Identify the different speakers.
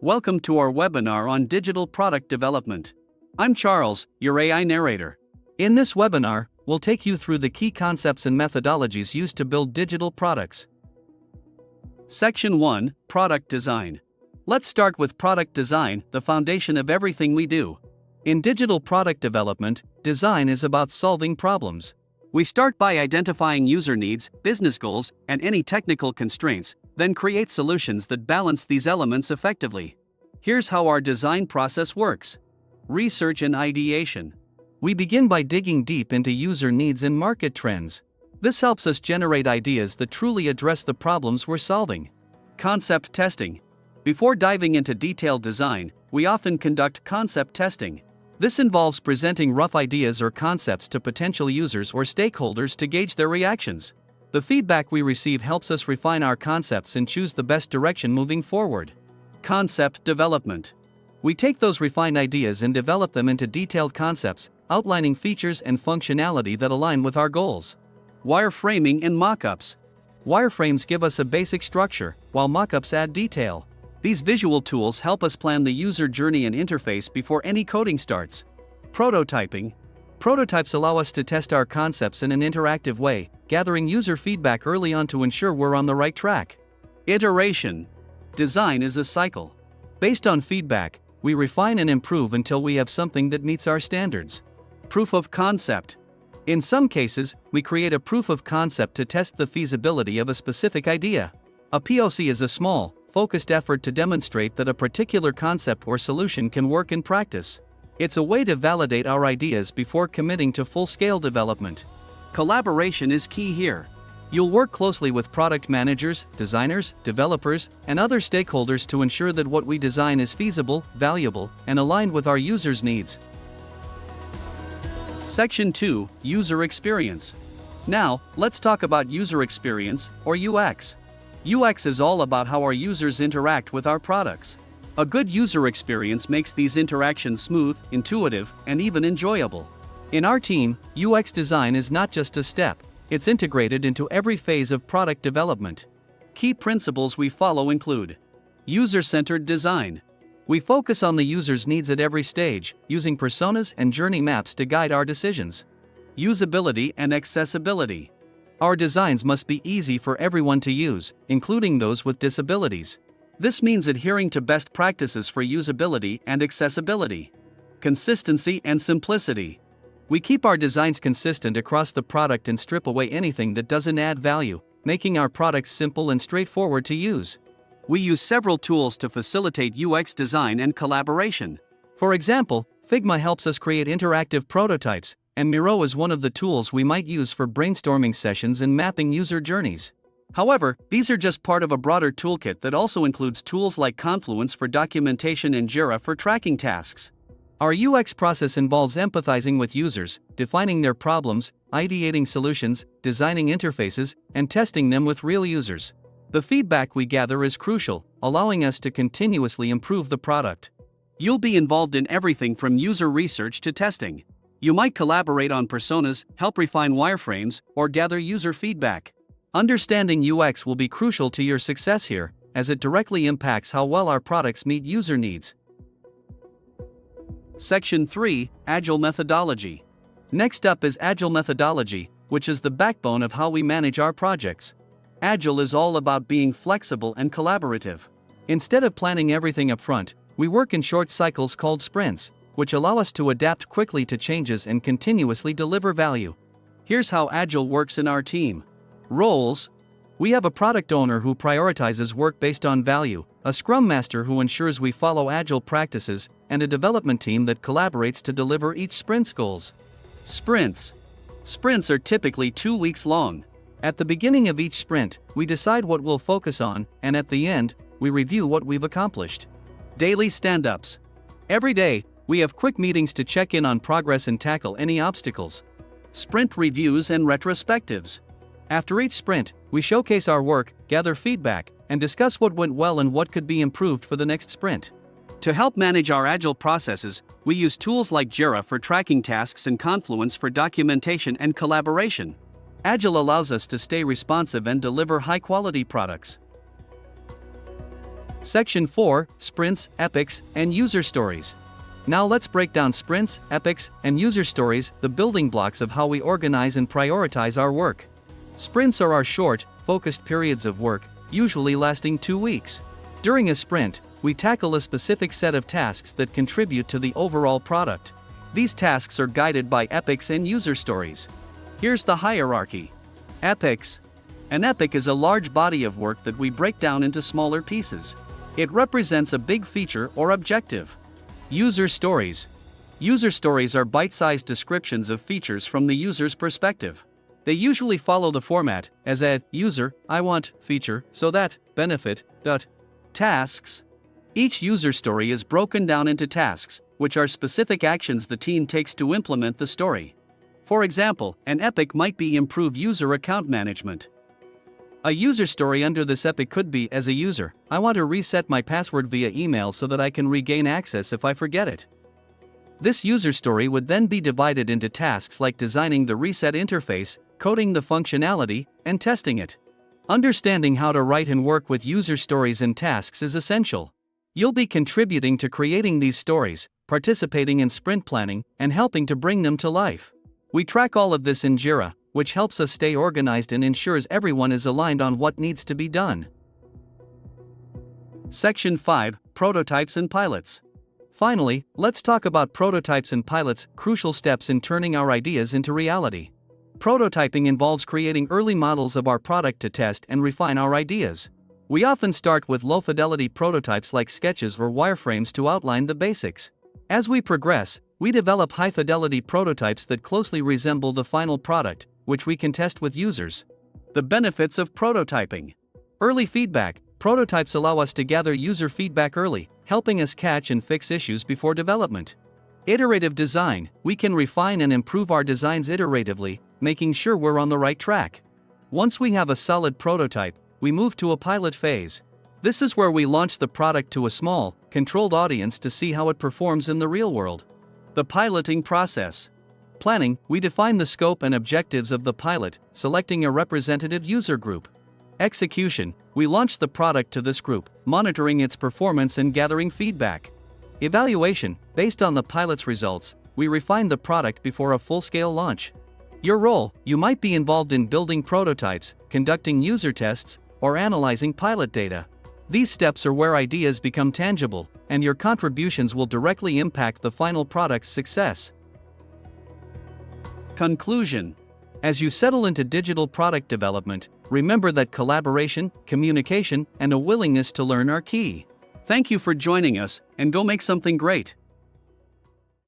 Speaker 1: Welcome to our webinar on digital product development. I'm Charles, your AI narrator. In this webinar, we'll take you through the key concepts and methodologies used to build digital products. Section 1, Product Design. Let's start with product design, the foundation of everything we do. In digital product development, design is about solving problems. We start by identifying user needs, business goals, and any technical constraints, then create solutions that balance these elements effectively. Here's how our design process works. Research and ideation. We begin by digging deep into user needs and market trends. This helps us generate ideas that truly address the problems we're solving. Concept testing. Before diving into detailed design, we often conduct concept testing. This involves presenting rough ideas or concepts to potential users or stakeholders to gauge their reactions. The feedback we receive helps us refine our concepts and choose the best direction moving forward. Concept development. We take those refined ideas and develop them into detailed concepts, outlining features and functionality that align with our goals. Wireframing and mockups. Wireframes give us a basic structure, while mockups add detail. These visual tools help us plan the user journey and interface before any coding starts. Prototyping. Prototypes allow us to test our concepts in an interactive way, gathering user feedback early on to ensure we're on the right track. Iteration. Design is a cycle. Based on feedback, we refine and improve until we have something that meets our standards. Proof of concept. In some cases, we create a proof of concept to test the feasibility of a specific idea. A POC is a small, focused effort to demonstrate that a particular concept or solution can work in practice. It's a way to validate our ideas before committing to full-scale development. Collaboration is key here. You'll work closely with product managers, designers, developers, and other stakeholders to ensure that what we design is feasible, valuable, and aligned with our users' needs. Section 2, User Experience. Now, let's talk about user experience, or UX. UX is all about how our users interact with our products. A good user experience makes these interactions smooth, intuitive, and even enjoyable. In our team, UX design is not just a step, it's integrated into every phase of product development. Key principles we follow include user-centered design. We focus on the user's needs at every stage, using personas and journey maps to guide our decisions. Usability and accessibility. Our designs must be easy for everyone to use, including those with disabilities. This means adhering to best practices for usability and accessibility. Consistency and simplicity. We keep our designs consistent across the product and strip away anything that doesn't add value, making our products simple and straightforward to use. We use several tools to facilitate UX design and collaboration. For example, Figma helps us create interactive prototypes, and Miro is one of the tools we might use for brainstorming sessions and mapping user journeys. However, these are just part of a broader toolkit that also includes tools like Confluence for documentation and Jira for tracking tasks. Our UX process involves empathizing with users, defining their problems, ideating solutions, designing interfaces, and testing them with real users. The feedback we gather is crucial, allowing us to continuously improve the product. You'll be involved in everything from user research to testing. You might collaborate on personas, help refine wireframes, or gather user feedback. Understanding UX will be crucial to your success here, as it directly impacts how well our products meet user needs. Section 3, Agile Methodology. Next up is Agile Methodology, which is the backbone of how we manage our projects. Agile is all about being flexible and collaborative. Instead of planning everything up front, we work in short cycles called sprints, which allow us to adapt quickly to changes and continuously deliver value. Here's how Agile works in our team. Roles. We have a product owner who prioritizes work based on value, a Scrum Master who ensures we follow Agile practices, and a development team that collaborates to deliver each sprint's goals. Sprints. Sprints are typically 2 weeks long. At the beginning of each sprint, we decide what we'll focus on, and at the end, we review what we've accomplished. Daily stand-ups. Every day, we have quick meetings to check in on progress and tackle any obstacles. Sprint reviews and retrospectives. After each sprint, we showcase our work, gather feedback, and discuss what went well and what could be improved for the next sprint. To help manage our Agile processes, we use tools like Jira for tracking tasks and Confluence for documentation and collaboration. Agile allows us to stay responsive and deliver high-quality products. Section 4, Sprints, Epics, and User Stories. Now let's break down sprints, epics, and user stories, the building blocks of how we organize and prioritize our work. Sprints are our short, focused periods of work, usually lasting 2 weeks. During a sprint, we tackle a specific set of tasks that contribute to the overall product. These tasks are guided by epics and user stories. Here's the hierarchy. Epics. An epic is a large body of work that we break down into smaller pieces. It represents a big feature or objective. User stories. User stories are bite-sized descriptions of features from the user's perspective. They usually follow the format, as a user, I want, feature, so that, benefit, tasks. Each user story is broken down into tasks, which are specific actions the team takes to implement the story. For example, an epic might be improve user account management. A user story under this epic could be, as a user, I want to reset my password via email so that I can regain access if I forget it. This user story would then be divided into tasks like designing the reset interface, coding the functionality, and testing it. Understanding how to write and work with user stories and tasks is essential. You'll be contributing to creating these stories, participating in sprint planning, and helping to bring them to life. We track all of this in Jira, which helps us stay organized and ensures everyone is aligned on what needs to be done. Section 5, Prototypes and Pilots. Finally, let's talk about prototypes and pilots, crucial steps in turning our ideas into reality. Prototyping involves creating early models of our product to test and refine our ideas. We often start with low-fidelity prototypes like sketches or wireframes to outline the basics. As we progress, we develop high-fidelity prototypes that closely resemble the final product, which we can test with users. The benefits of prototyping. Early feedback. Prototypes allow us to gather user feedback early, helping us catch and fix issues before development. Iterative design. We can refine and improve our designs iteratively, making sure we're on the right track. Once we have a solid prototype, we move to a pilot phase. This is where we launch the product to a small, controlled audience to see how it performs in the real world. The piloting process. Planning. We define the scope and objectives of the pilot, selecting a representative user group. Execution. We launch the product to this group, monitoring its performance and gathering feedback. Evaluation. Based on the pilot's results, we refine the product before a full-scale launch. Your role. You might be involved in building prototypes, conducting user tests, or analyzing pilot data. These steps are where ideas become tangible, and your contributions will directly impact the final product's success. Conclusion. As you settle into digital product development, remember that collaboration, communication, and a willingness to learn are key. Thank you for joining us, and go make something great.